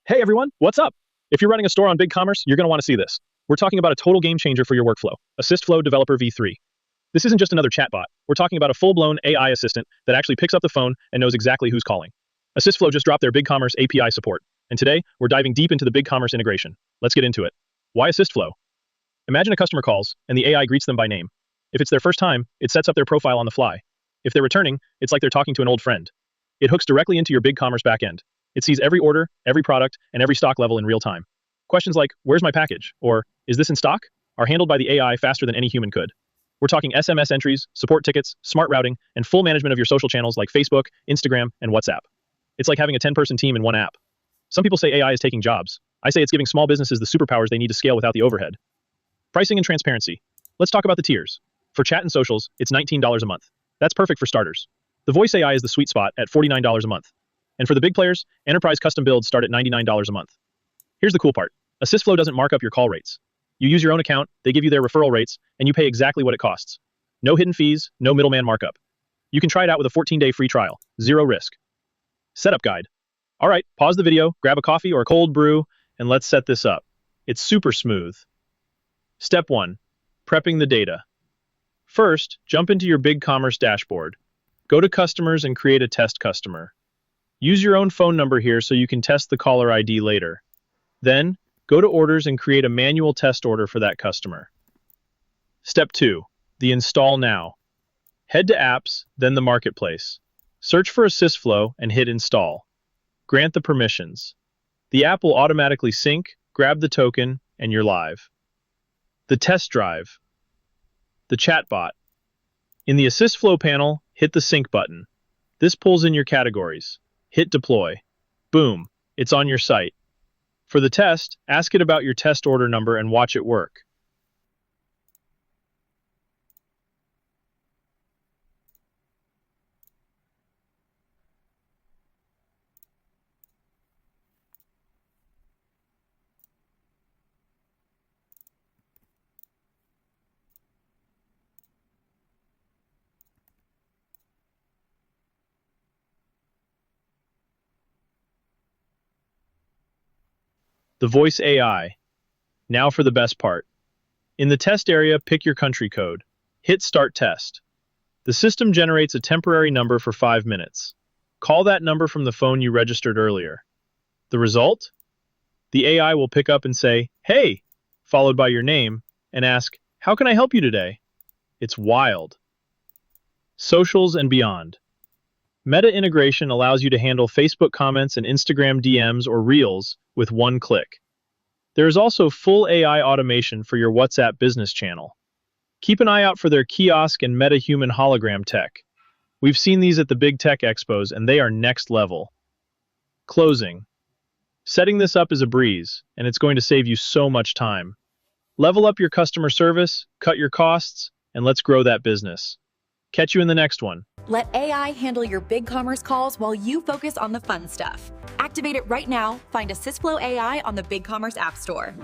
Hey everyone, what's up? If you're running a store on BigCommerce, you're going to want to see this. We're talking about a total game changer for your workflow, Assistflow Developer v3. This isn't just another chatbot. We're talking about a full-blown AI assistant that actually picks up the phone and knows exactly who's calling. Assistflow just dropped their BigCommerce API support, and today we're diving deep into the BigCommerce integration. Let's get into it. Why Assistflow? Imagine a customer calls and the AI greets them by name. If it's their first time, it sets up their profile on the fly. If they're returning, it's like they're talking to an old friend. It hooks directly into your BigCommerce backend. It sees every order, every product, and every stock level in real time. Questions like, "Where's my package?" or "Is this in stock?" are handled by the AI faster than any human could. We're talking SMS entries, support tickets, smart routing, and full management of your social channels like Facebook, Instagram, and WhatsApp. It's like having a 10-person team in one app. Some people say AI is taking jobs. I say it's giving small businesses the superpowers they need to scale without the overhead. Pricing and transparency. Let's talk about the tiers. For chat and socials, it's $19 a month. That's perfect for starters. The voice AI is the sweet spot at $49 a month. And for the big players, enterprise custom builds start at $99 a month. Here's the cool part. Assistflow doesn't mark up your call rates. You use your own account, they give you their referral rates, and you pay exactly what it costs. No hidden fees, no middleman markup. You can try it out with a 14-day free trial, zero risk. Setup guide. All right, pause the video, grab a coffee or a cold brew, and let's set this up. It's super smooth. Step 1. Prepping the data. First, jump into your BigCommerce dashboard. Go to Customers and create a test customer. Use your own phone number here so you can test the caller ID later. Then, go to Orders and create a manual test order for that customer. Step 2. The Install Now. Head to Apps, then the Marketplace. Search for Assistflow and hit Install. Grant the permissions. The app will automatically sync, grab the token, and you're live. The Test Drive. The Chatbot. In the Assistflow panel, hit the Sync button. This pulls in your categories. Hit Deploy. Boom, it's on your site. For the test, ask it about your test order number and watch it work. The Voice AI. Now for the best part. In the test area, pick your country code. Hit Start Test. The system generates a temporary number for 5 minutes. Call that number from the phone you registered earlier. The result? The AI will pick up and say, "Hey," followed by your name, and ask, "How can I help you today?" It's wild. Socials and beyond. Meta integration allows you to handle Facebook comments and Instagram DMs or Reels with one click. There is also full AI automation for your WhatsApp business channel. Keep an eye out for their kiosk and Meta human hologram tech. We've seen these at the big tech expos and they are next level. Closing. Setting this up is a breeze, and it's going to save you so much time. Level up your customer service, cut your costs, and let's grow that business. Catch you in the next one. Let AI handle your BigCommerce calls while you focus on the fun stuff. Activate it right now. Find Assistflow AI on the BigCommerce App Store.